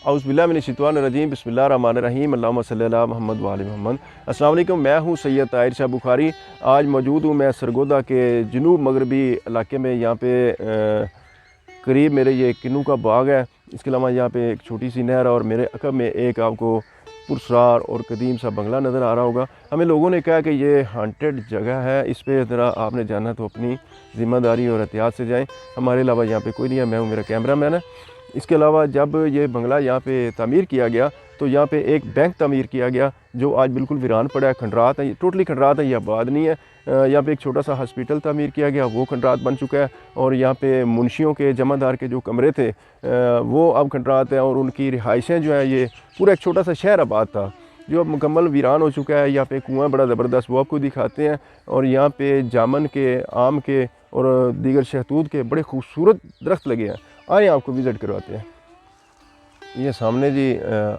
औज़ुबिल्लाहिमिनश्शैतानिर्रजीम बिस्मिल्लाहिर्रहमानिर्रहीम अल्लाहुम्मा सल्ली अला मुहम्मद व आलि मुहम्मद। अस्सलाम वालेकुम, मैं हूँ सैयद ताहिर शाह बुखारी। आज मौजूद हूँ मैं सरगोदा के जनूब मगरबी इलाके में। यहाँ पे करीब मेरे ये किन्नू का बाग है। इसके अलावा यहाँ पे एक छोटी सी नहर और मेरे अकब में एक आपको पुरस्रार और कदीम सा बंगला नज़र आ रहा होगा। हमें लोगों ने कहा कि ये हॉन्टेड जगह है, इस पर ज़रा आपने जाना तो अपनी ज़िम्मेदारी और एहतियात से जाएं। हमारे अलावा यहाँ पे कोई नहीं है, मैं हूँ, मेरा कैमरा मैन है। इसके अलावा जब ये बंगला यहाँ पे तामीर किया गया तो यहाँ पे एक बैंक तामीर किया गया जो आज बिल्कुल वीरान पड़ा है, खंडरात है, टोटली खंडरात है, ये आबाद नहीं है। यहाँ पे एक छोटा सा हॉस्पिटल तामीर किया गया, वो खंडरात बन चुका है। और यहाँ पे मुंशियों के जमादार के जो कमरे थे वो अब खंडरात हैं, और उनकी रिहाइशें जो है, ये पूरा एक छोटा सा शहर आबाद था जो अब मुकम्मल वीरान हो चुका है। यहाँ पे कुआं बड़ा ज़बरदस्त, वो आपको दिखाते हैं। और यहाँ पे जामन के, आम के और दीगर शहतूत के बड़े खूबसूरत दरख्त लगे हैं। आए आपको विज़िट करवाते हैं। ये सामने जी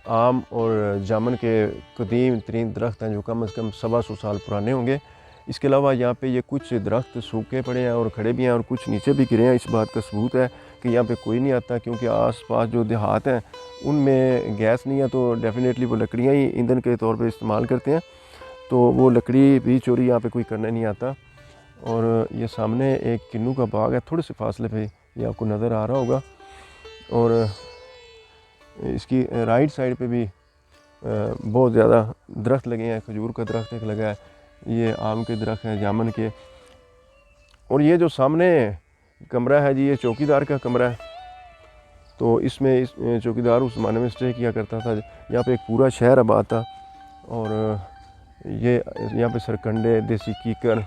आम और जामन के कदीम तरीन दरख्त हैं जो कम से कम 125 साल पुराने होंगे। इसके अलावा यहाँ पे ये कुछ दरख्त सूखे पड़े हैं और खड़े भी हैं, और कुछ नीचे भी गिरे हैं। इस बात का सबूत है कि यहाँ पे कोई नहीं आता, क्योंकि आस-पास जो देहात हैं उनमें गैस नहीं है, तो डेफ़िनेटली वो लकड़ियाँ ही ईंधन के तौर पे इस्तेमाल करते हैं। तो वो लकड़ी भी चोरी यहाँ पे कोई करने नहीं आता। और ये सामने एक किन्नू का बाग है, थोड़े से फासले पे ये आपको नज़र आ रहा होगा। और इसकी राइट साइड पे भी बहुत ज़्यादा दरख्त लगे हैं। खजूर का दरख्त एक लगा है, ये आम के दरख्त हैं, जामन के। और ये जो सामने कमरा है जी, ये चौकीदार का कमरा है। तो इसमें इस चौकीदार उस ज़माने में स्टे किया करता था। यहाँ पे एक पूरा शहर आबाद था। और ये यहाँ पे सरकंडे, देसी कीकर,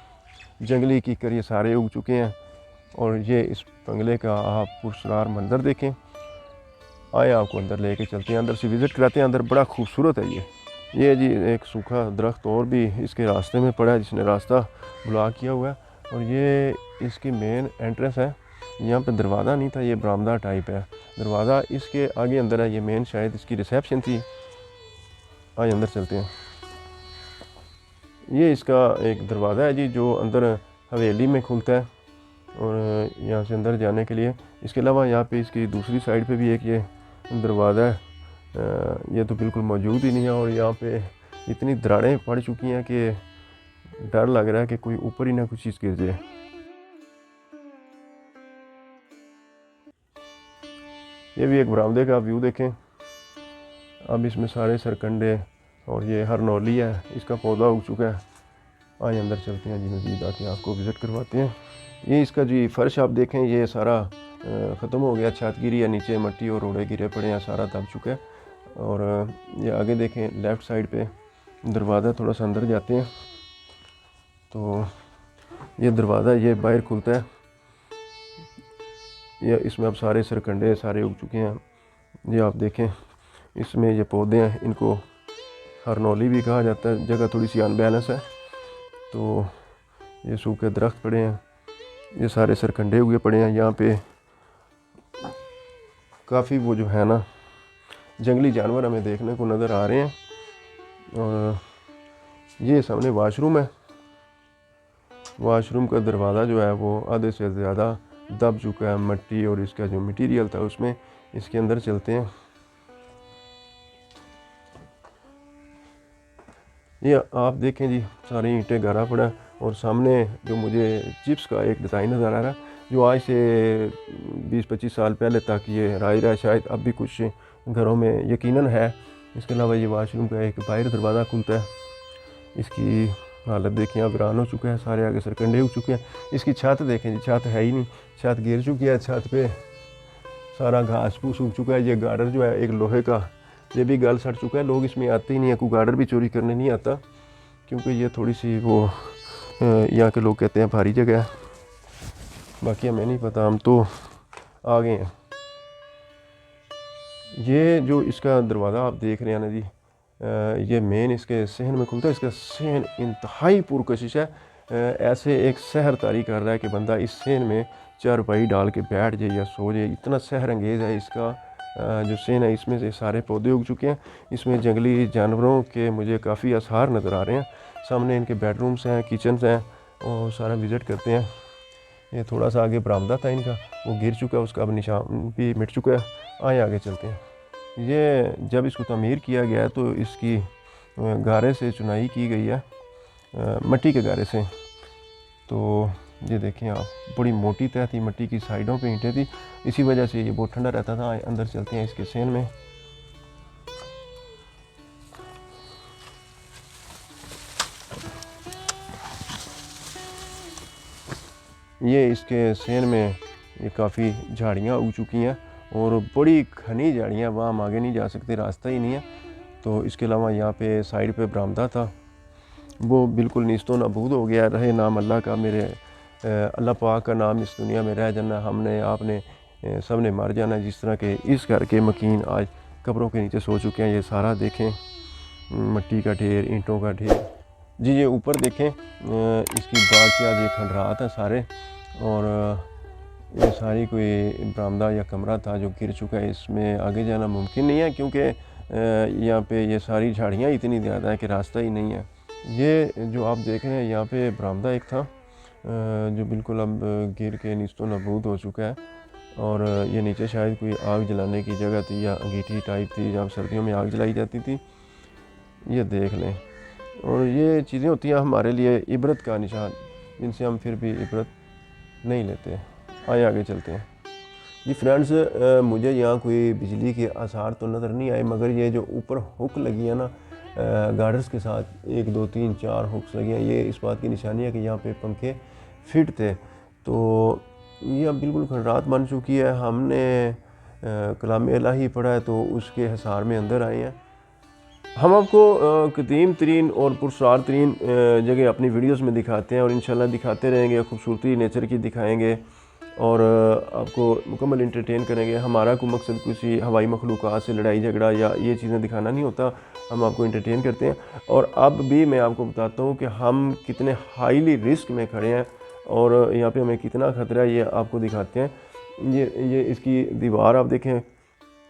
जंगली कीकर, ये सारे उग चुके हैं। और ये इस बंगले का आप पुरस्कार मंजर देखें। आए आपको अंदर लेके चलते हैं, अंदर से विज़िट कराते हैं। अंदर बड़ा खूबसूरत है ये जी एक सूखा दरख्त और भी इसके रास्ते में पड़ा है, जिसने रास्ता ब्लॉक किया हुआ है। और ये इसकी मेन एंट्रेंस है। यहाँ पे दरवाज़ा नहीं था, ये बरामदा टाइप है। दरवाज़ा इसके आगे अंदर है, ये मेन शायद इसकी रिसेप्शन थी। आए अंदर चलते हैं। ये इसका एक दरवाज़ा है जी जो अंदर हवेली में खुलता है, और यहाँ से अंदर जाने के लिए। इसके अलावा यहाँ पे इसकी दूसरी साइड पे भी एक ये दरवाज़ा है, ये तो बिल्कुल मौजूद ही नहीं है। और यहाँ पे इतनी दरारें पड़ चुकी हैं कि डर लग रहा है कि कोई ऊपर ही ना कुछ चीज़ गिर जाए। ये भी एक बरामदे का व्यू देखें। अब इसमें सारे सरकंडे और ये हरनौली है, इसका पौधा उग चुका है। आए अंदर चलते हैं जी, मज़ीद आके आपको विज़िट करवाते हैं। ये इसका जी फ़र्श आप देखें, ये सारा ख़त्म हो गया, छत गिरी है, नीचे मट्टी और रोड़े गिरे पड़े हैं, सारा दब चुका है। और ये आगे देखें लेफ़्ट साइड पे दरवाज़ा, थोड़ा सा अंदर जाते हैं तो ये दरवाज़ा ये बाहर खुलता है। ये इसमें अब सारे सरकंडे सारे उग चुके हैं। ये आप देखें, इसमें ये पौधे हैं, इनको हरनौली भी कहा जाता है। जगह थोड़ी सी अनबैलेंस है, तो ये सूखे दरख्त पड़े हैं, ये सारे सरकंडे हुए पड़े हैं। यहाँ पे काफ़ी वो जो है ना जंगली जानवर हमें देखने को नज़र आ रहे हैं। और ये सामने वाशरूम है। वाशरूम का दरवाज़ा जो है वो आधे से ज़्यादा दब चुका है, मट्टी और इसका जो मटेरियल था उसमें। इसके अंदर चलते हैं। ये आप देखें जी, सारी ईंटें गारा पड़ा है। और सामने जो मुझे चिप्स का एक डिज़ाइन नज़र आ रहा है, जो आज से 20-25 साल पहले तक ये राज रहा है, शायद अब भी कुछ घरों में यकीनन है। इसके अलावा ये वाशरूम का एक बाहर दरवाज़ा खुलता है। इसकी हालत देखें, अब वीरान हो चुका है, सारे आगे सरकंडे उग चुके हैं। इसकी छत देखें जी, छत है ही नहीं, छत गिर चुकी है। छत पे सारा घास फूस उग चुका है। ये गार्डर जो है एक लोहे का, ये भी गल सड़ चुका है। लोग इसमें आते ही नहीं है, कोई गार्डर भी चोरी करने नहीं आता, क्योंकि ये थोड़ी सी वो यहाँ के लोग कहते हैं भारी जगह है। बाकी हमें नहीं पता, हम तो आ गए हैं। ये जो इसका दरवाज़ा आप देख रहे हैं ना जी, ये मेन इसके सहन में खुलता है। इसका सहन इंतहाई पुरकशिश है। ऐसे एक सहर तारी कर रहा है कि बंदा इस सहन में चारपाई डाल के बैठ जाए या सो जाए, इतना सहर अंगेज़ है इसका जो सहन है। इसमें से सारे पौधे उग चुके हैं। इसमें जंगली जानवरों के मुझे काफ़ी आसार नज़र आ रहे हैं। सामने इनके बेडरूम्स हैं, किचन्स हैं, और सारा विज़िट करते हैं। ये थोड़ा सा आगे बरामदा था इनका, वो गिर चुका है, उसका अब निशान भी मिट चुका है। आए आगे चलते हैं। ये जब इसको तमीर किया गया तो इसकी गारे से चुनाई की गई है, मिट्टी के गारे से। तो ये देखें आप, बड़ी मोटी तह थी, मिट्टी की साइडों पे ईंटें थी, इसी वजह से ये बहुत ठंडा रहता था। अंदर चलते हैं इसके सेन में। ये इसके सेन में ये काफ़ी झाड़ियाँ उग चुकी हैं और बड़ी घनी झाड़ियाँ, वहाँ हम आगे नहीं जा सकते, रास्ता ही नहीं है। तो इसके अलावा यहाँ पे साइड पे बरामदा था, वो बिल्कुल नीस्तो नाबूद हो गया। रहे नाम अल्लाह का, मेरे अल्लाह पाक का नाम इस दुनिया में रह जाना, हमने आपने सब ने मर जाना। जिस तरह के इस घर के मकीन आज कब्रों के नीचे सो चुके हैं। ये सारा देखें, मिट्टी का ढेर, ईंटों का ढेर। जी ये ऊपर देखें, इसकी बाकियात, ये खंडरात हैं सारे, और ये सारी कोई बरामदा या कमरा था जो गिर चुका है। इसमें आगे जाना मुमकिन नहीं है क्योंकि यहाँ पे ये सारी झाड़ियाँ इतनी ज़्यादा है कि रास्ता ही नहीं है। ये जो आप देख रहे हैं यहाँ पे बरामदा एक था जो बिल्कुल अब गिर के नीस्तो नाबूद हो चुका है। और ये नीचे शायद कोई आग जलाने की जगह थी या अंगीठी टाइप थी जहाँ सर्दियों में आग जलाई जाती थी। ये देख लें, और ये चीज़ें होती हैं हमारे लिए इबरत का निशान, जिनसे हम फिर भी इबरत नहीं लेते। आए आगे चलते हैं। जी फ्रेंड्स, मुझे यहाँ कोई बिजली के आसार तो नज़र नहीं आए, मगर ये जो ऊपर हुक लगी है ना गार्डर्स के साथ, 1 2 3 4 हुक्स लगी हैं, ये इस बात की निशानी है कि यहाँ पे पंखे फिट थे। तो ये अब बिल्कुल खंडरात बन चुकी है। हमने कलाम इलाही पढ़ा है तो उसके हिसार में अंदर आए हैं। हम आपको कदीम तरीन और पुरस्कार तरीन जगह अपनी वीडियोस में दिखाते हैं और इंशाल्लाह दिखाते रहेंगे। खूबसूरती नेचर की दिखाएंगे और आपको मुकम्मल इंटरटेन करेंगे। हमारा कोई मकसद किसी हवाई मखलूक़ात से लड़ाई झगड़ा या ये चीज़ें दिखाना नहीं होता, हम आपको इंटरटेन करते हैं। और अब भी मैं आपको बताता हूँ कि हम कितने हाईली रिस्क में खड़े हैं और यहाँ पे हमें कितना ख़तरा है, ये आपको दिखाते हैं। ये इसकी दीवार आप देखें,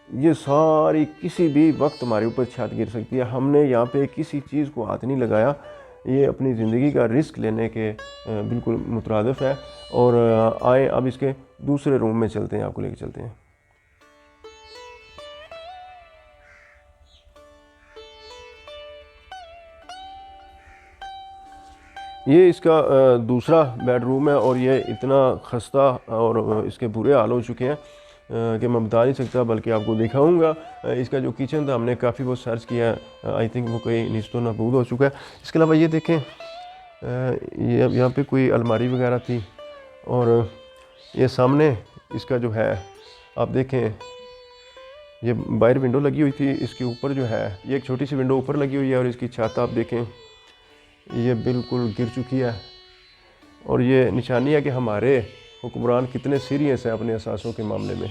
ये सारी किसी भी वक्त हमारे ऊपर छत गिर सकती है। हमने यहाँ पे किसी चीज़ को हाथ नहीं लगाया, ये अपनी ज़िंदगी का रिस्क लेने के बिल्कुल मुतरादिफ है। और आए अब इसके दूसरे रूम में चलते हैं, आपको लेके चलते हैं। ये इसका दूसरा बेडरूम है और ये इतना खस्ता और इसके बुरे हाल हो चुके हैं कि मैं बता नहीं सकता, बल्कि आपको दिखाऊंगा। इसका जो किचन था हमने काफ़ी बहुत सर्च किया, आई थिंक वो कहीं नीस्तो नाबूद हो चुका है। इसके अलावा ये देखें, ये अब यहाँ पे कोई अलमारी वगैरह थी और ये सामने इसका जो है आप देखें, ये बाहर विंडो लगी हुई थी, इसके ऊपर जो है ये एक छोटी सी विंडो ऊपर लगी हुई है और इसकी छत आप देखें ये बिल्कुल गिर चुकी है। और ये निशानी है कि हमारे हुक्मरान कितने सीरियस हैं अपने असासों के मामले में।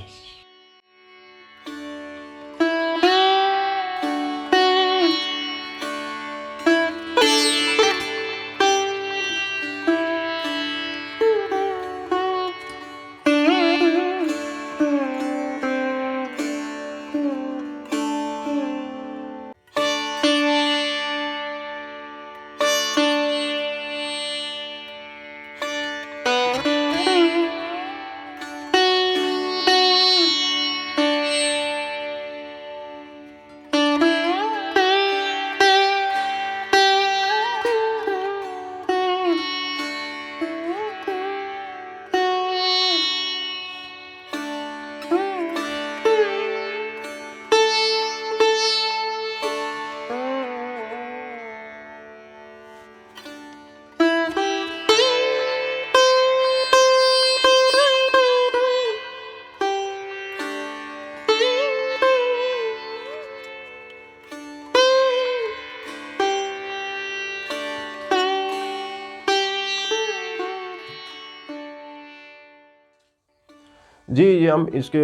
जी ये हम इसके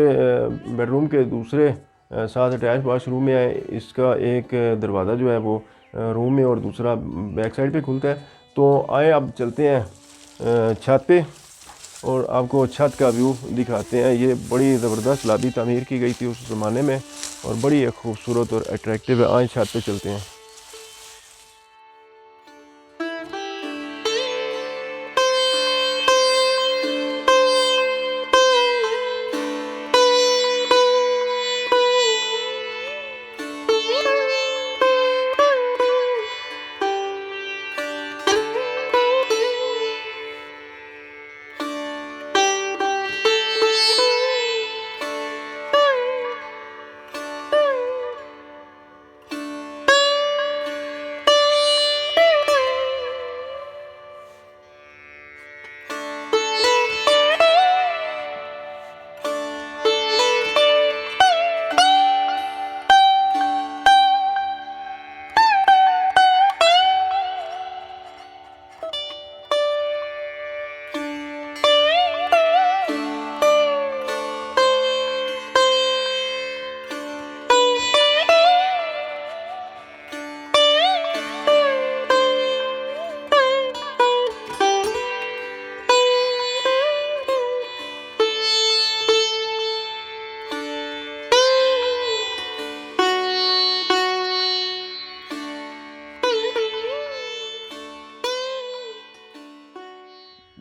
बेडरूम के दूसरे साथ अटैच वाशरूम में आए। इसका एक दरवाज़ा जो है वो रूम में और दूसरा बैक साइड पे खुलता है। तो आए अब चलते हैं छत पे और आपको छत का व्यू दिखाते हैं। ये बड़ी ज़बरदस्त लाबी तामीर की गई थी उस ज़माने में और बड़ी खूबसूरत और अट्रैक्टिव है। आए छत पे चलते हैं।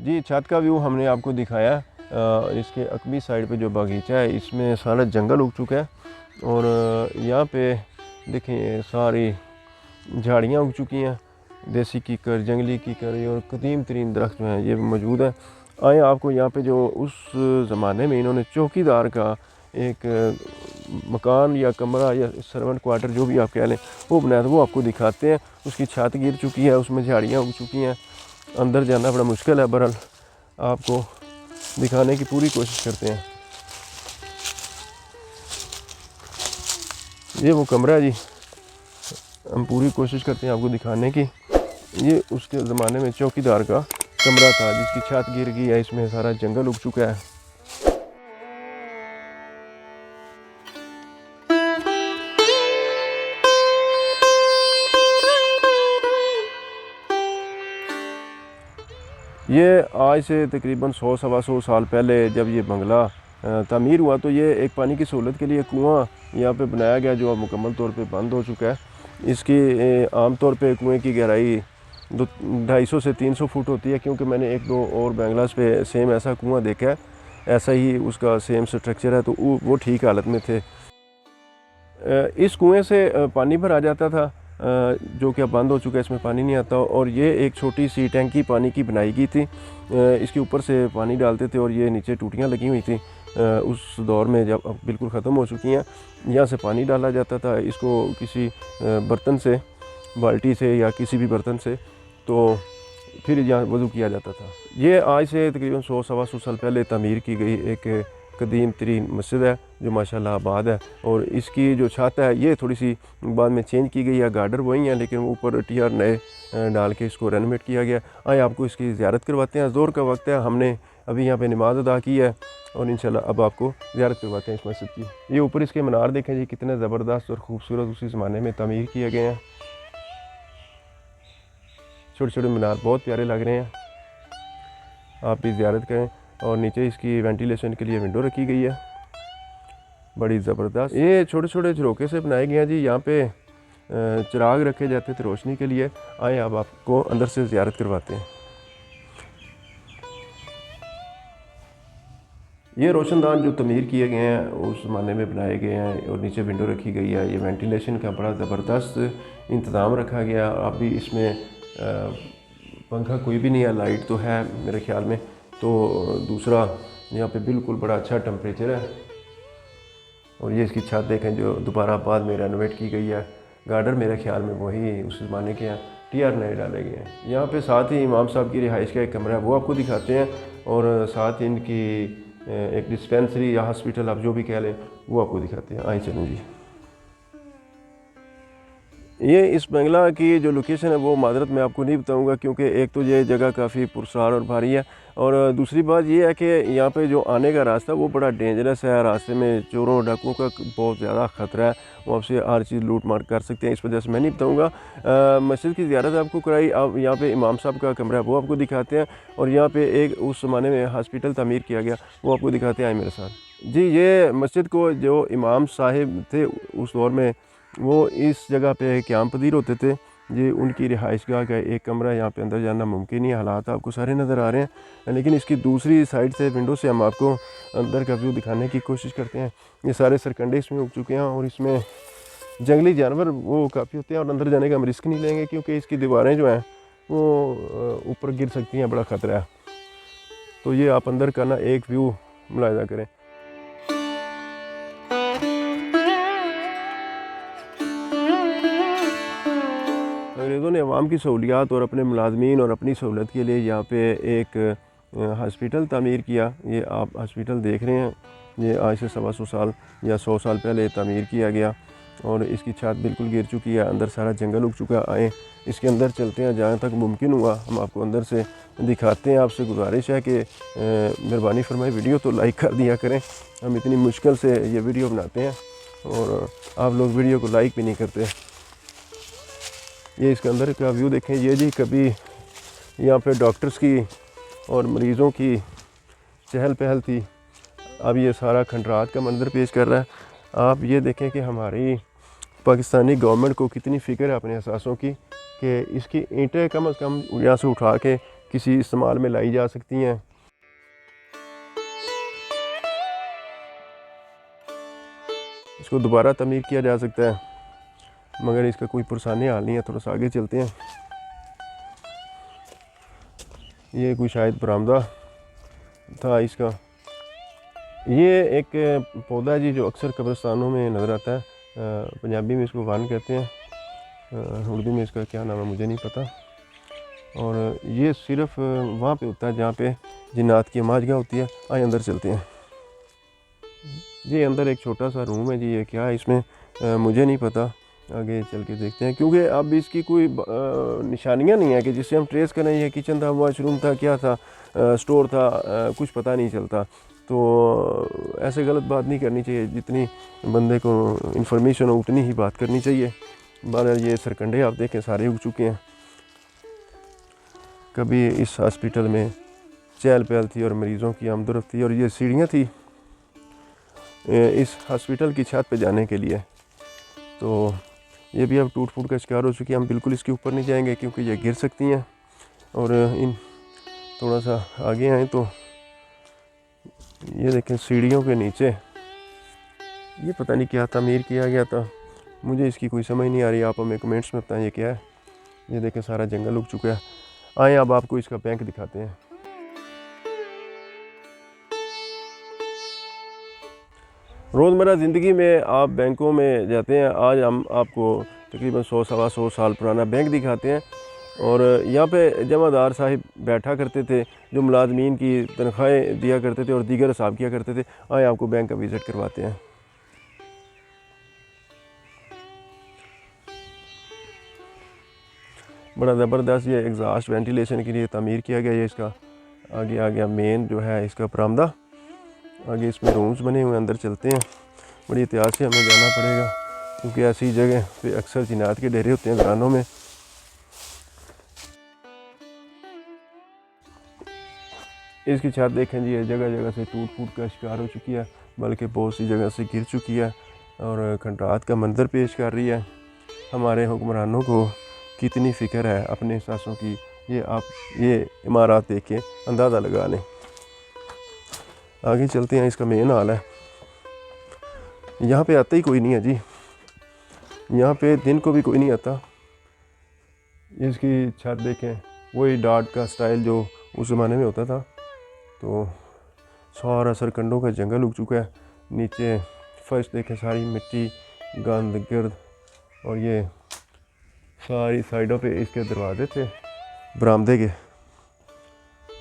जी छत का व्यू हमने आपको दिखाया। इसके अकबी साइड पे जो बागीचा है इसमें सारा जंगल उग चुका है और यहाँ पे देखें सारी झाड़ियाँ उग चुकी हैं। देसी कीकर, जंगली कीकर और कदीम तरीन दरख्त जो हैं ये मौजूद हैं। आए आपको यहाँ पे जो उस ज़माने में इन्होंने चौकीदार का एक मकान या कमरा या सर्वेंट क्वार्टर जो भी आप कह लें वो बनाया था, वो आपको दिखाते हैं। उसकी छत गिर चुकी है, उसमें झाड़ियाँ उग चुकी हैं, अंदर जाना बड़ा मुश्किल है। बहरहाल आपको दिखाने की पूरी कोशिश करते हैं। ये वो कमरा है जी, हम पूरी कोशिश करते हैं आपको दिखाने की। ये उसके ज़माने में चौकीदार का कमरा था जिसकी छत गिर गई है, इसमें सारा जंगल उग चुका है। ये आज से तकरीबन 100-125 साल पहले जब ये बंगला तामीर हुआ तो ये एक पानी की सहूलत के लिए कुआं यहाँ पे बनाया गया जो अब मुकम्मल तौर पे बंद हो चुका है। इसकी आम तौर पे कुएं की गहराई 250 से 300 फुट होती है, क्योंकि मैंने एक दो और बंगलास पे सेम ऐसा कुआं देखा है, ऐसा ही उसका सेम स्ट्रक्चर है, तो वो ठीक हालत में थे। इस कुएं से पानी भरा जाता था जो कि अब बंद हो चुका है, इसमें पानी नहीं आता। और ये एक छोटी सी टैंकी पानी की बनाई गई थी, इसके ऊपर से पानी डालते थे और ये नीचे टूटियाँ लगी हुई थी उस दौर में, जब अब बिल्कुल ख़त्म हो चुकी हैं। यहाँ से पानी डाला जाता था, इसको किसी बर्तन से, बाल्टी से या किसी भी बर्तन से, तो फिर यहाँ वज़ू किया जाता था। ये आज से तकरीबन 100-125 साल पहले तामीर की गई एक कदीम तरीन मस्जिद है जो माशाल्लाह आबाद है। और इसकी जो छत है ये थोड़ी सी बाद में चेंज की गई है, गार्डर वही हैं लेकिन ऊपर टीआर नए डाल के इसको रेनोवेट किया गया। आए आपको इसकी ज़ियारत करवाते हैं। ज़ोर का वक्त है, हमने अभी यहाँ पे नमाज़ अदा की है और इंशाल्लाह अब आपको ज़ियारत करवाते हैं इस मस्जिद की। ये ऊपर इसके मीनार देखें जी, कितने ज़बरदस्त और ख़ूबसूरत उसी ज़माने में तामीर किए गए हैं। छोटे छोटे मीनार बहुत प्यारे लग रहे हैं, आप भी ज़ियारत करें। और नीचे इसकी वेंटिलेशन के लिए विंडो रखी गई है, बड़ी ज़बरदस्त। ये छोटे छोटे झरोके से बनाए गए हैं जी, यहाँ पे चिराग रखे जाते थे रोशनी के लिए। आए अब आपको अंदर से ज़ियारत करवाते हैं। ये रोशनदान जो तमीर किए गए हैं उस ज़माने में बनाए गए हैं और नीचे विंडो रखी गई है। ये वेंटिलेशन का बड़ा ज़बरदस्त इंतज़ाम रखा गया। अभी इसमें पंखा कोई भी नहीं है, लाइट तो है मेरे ख्याल में। तो दूसरा यहाँ पे बिल्कुल बड़ा अच्छा टेम्परेचर है। और ये इसकी छत देखें जो दोबारा बाद में रेनोवेट की गई है। गार्डर मेरे ख्याल में वही उस ज़माने के हैं, टीआर नए डाले गए हैं। यहाँ पे साथ ही इमाम साहब की रिहाइश का एक कमरा है, वो आपको दिखाते हैं। और साथ ही इनकी एक डिस्पेंसरी या हॉस्पिटल आप जो भी कह लें वो आपको दिखाते हैं। आइए चलें जी। ये इस बंगला की जो लोकेशन है वो मादरत मैं आपको नहीं बताऊंगा, क्योंकि एक तो ये जगह काफ़ी पुरस्कार और भारी है, और दूसरी बात ये है कि यहाँ पे जो आने का रास्ता वो बड़ा डेंजरस है। रास्ते में चोरों डाकुओं का बहुत ज़्यादा ख़तरा है, वो आपसे हर चीज़ लूट मार कर सकते हैं, इस वजह से मैं नहीं बताऊँगा। मस्जिद की ज़ियारत आपको कराई, अब यहाँ पे इमाम साहब का कमरा है वो आपको दिखाते हैं। और यहाँ पे एक उस ज़माने में हॉस्पिटल तामीर किया गया वो आपको दिखाते हैं। आए मेरे साथ जी। ये मस्जिद को जो इमाम साहिब थे उस दौर में वो इस जगह पे क़याम पजीर होते थे। ये उनकी रिहाइशगाह का एक कमरा है, यहाँ पे अंदर जाना मुमकिन नहीं। हालात आपको सारे नज़र आ रहे हैं, लेकिन इसकी दूसरी साइड से विंडो से हम आपको अंदर का व्यू दिखाने की कोशिश करते हैं। ये सारे सरकंडे इसमें उग चुके हैं और इसमें जंगली जानवर वो काफ़ी होते हैं, और अंदर जाने का हम रिस्क नहीं लेंगे क्योंकि इसकी दीवारें जो हैं वो ऊपर गिर सकती हैं, बड़ा ख़तरा है। तो ये आप अंदर का ना एक व्यू मुलाहिजा करें। अंग्रेज़ों ने अवाम की सहूलियात और अपने मुलाजमीन और अपनी सहूलत के लिए यहाँ पे एक हॉस्पिटल तामीर किया। ये आप हॉस्पिटल देख रहे हैं, ये आज से 125 साल या 100 साल पहले तामीर किया गया और इसकी छत बिल्कुल गिर चुकी है, अंदर सारा जंगल उग चुका है। आए इसके अंदर चलते हैं, जहाँ तक मुमकिन हुआ हम आपको अंदर से दिखाते हैं। आपसे गुजारिश है कि मेहरबानी फरमाए वीडियो तो लाइक कर दिया करें, हम इतनी मुश्किल से ये वीडियो बनाते हैं और आप लोग वीडियो को लाइक भी नहीं करते। ये इसके अंदर का व्यू देखें। ये जी कभी यहाँ पे डॉक्टर्स की और मरीज़ों की चहल पहल थी, अब ये सारा खंडरात का मंजर पेश कर रहा है। आप ये देखें कि हमारी पाकिस्तानी गवर्नमेंट को कितनी फ़िक्र है अपने असासों की, कि इसकी ईंटें कम से कम यहाँ से उठा के किसी इस्तेमाल में लाई जा सकती हैं। इसको दोबारा तमीर किया जा सकता है, मगर इसका कोई पुरसाने हाल नहीं है। थोड़ा सा आगे चलते हैं। ये कोई शायद बरामदा था इसका। ये एक पौधा है जी जो अक्सर कब्रिस्तानों में नज़र आता है। पंजाबी में इसको वान कहते हैं, उर्दू में इसका क्या नाम है मुझे नहीं पता। और ये सिर्फ़ वहाँ पे होता है जहाँ पे जिन्नात की आमाजगाह होती है। आए अंदर चलते हैं। ये अंदर एक छोटा सा रूम है जी, ये क्या है इसमें मुझे नहीं पता। आगे चल के देखते हैं, क्योंकि अब इसकी कोई निशानियाँ नहीं है कि जिससे हम ट्रेस करें ये किचन था, वॉशरूम था, क्या था, स्टोर था, कुछ पता नहीं चलता। तो ऐसे गलत बात नहीं करनी चाहिए। जितनी बंदे को इंफॉर्मेशन हो उतनी ही बात करनी चाहिए। बहरहाल ये सरकंडे आप देखें सारे उग चुके हैं। कभी इस हॉस्पिटल में चहल पहल थी और मरीज़ों की आमदोरफ्त थी। और ये सीढ़ियाँ थी इस हॉस्पिटल की छत पे जाने के लिए। तो ये भी अब टूट फूट का शिकार हो चुकी है। हम बिल्कुल इसके ऊपर नहीं जाएंगे क्योंकि ये गिर सकती हैं। और इन थोड़ा सा आगे आए तो ये देखें सीढ़ियों के नीचे ये पता नहीं क्या तामीर किया गया था, मुझे इसकी कोई समझ नहीं आ रही। आप हमें कमेंट्स में बताएं ये क्या है। ये देखें सारा जंगल उग चुका है। आए अब आपको इसका बैंक दिखाते हैं। रोज़मर्रा ज़िंदगी में आप बैंकों में जाते हैं। आज हम आपको तकरीबन 100-125 साल पुराना बैंक दिखाते हैं। और यहाँ पे जमादार साहिब बैठा करते थे जो मुलाजमीन की तनख्वाहें दिया करते थे और दीगर हिसाब किया करते थे। आए आपको बैंक का विज़िट करवाते हैं। बड़ा ज़बरदस्त ये एग्जॉस्ट वेंटिलेशन के लिए तामीर किया गया। ये इसका आगे आ गया मेन जो है इसका बरामदा। आगे इसमें रूम्स बने हुए, अंदर चलते हैं। बड़ी एहतियात से हमें जाना पड़ेगा क्योंकि ऐसी जगह पे अक्सर जिन्नात के डेरे होते हैं घरानों में। इसकी छत देखें जी, ये जगह जगह से टूट फूट का शिकार हो चुकी है, बल्कि बहुत सी जगह से गिर चुकी है और खंडात का मंजर पेश कर रही है। हमारे हुक्मरानों को कितनी फ़िक्र है अपने एहसासों की, ये आप ये इमारत देख के अंदाज़ा लगा लें। आगे चलते हैं। इसका मेन हाल है। यहाँ पे आता ही कोई नहीं है जी, यहाँ पे दिन को भी कोई नहीं आता। इसकी छत देखें, वही डाट का स्टाइल जो उस ज़माने में होता था। तो सारा सरकंडों का जंगल उग चुका है। नीचे फर्श देखें, सारी मिट्टी, गंद गिर्द। और ये सारी साइडों पे इसके दरवाजे थे बरामदे के।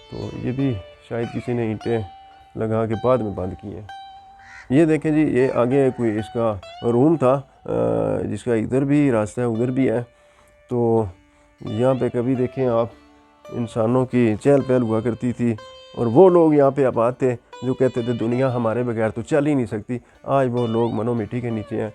तो ये भी शायद किसी ने ईंटें लगा के बाद में बंद किए हैं। ये देखें जी, ये आगे कोई इसका रूम था जिसका इधर भी रास्ता है उधर भी है। तो यहाँ पे कभी देखें आप इंसानों की चहल पहल हुआ करती थी और वो लोग यहाँ पे आबाद थे जो कहते थे दुनिया हमारे बगैर तो चल ही नहीं सकती। आज वो लोग मनो मिट्टी के नीचे हैं।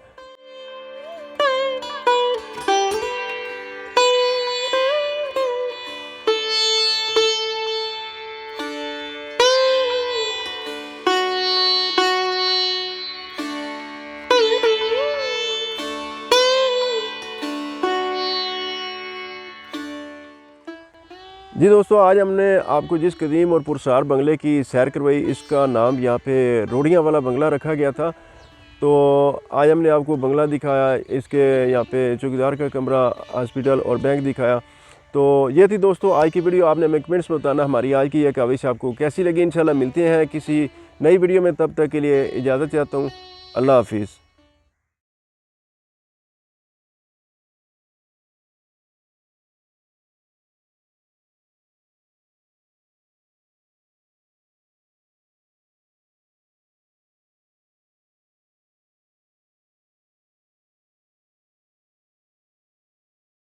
जी दोस्तों, आज हमने आपको जिस कदीम और पुरसार बंगले की सैर करवाई, इसका नाम यहाँ पे रोड़ियाँ वाला बंगला रखा गया था। तो आज हमने आपको बंगला दिखाया, इसके यहाँ पे चौकीदार का कमरा, हॉस्पिटल और बैंक दिखाया। तो ये थी दोस्तों आज की वीडियो। आपने हमें कमेंट्स में बताना हमारी आज की यह काविश आपको कैसी लगी। इंशाल्लाह मिलते हैं किसी नई वीडियो में, तब तक के लिए इजाज़त चाहता हूँ। अल्लाह हाफिज़।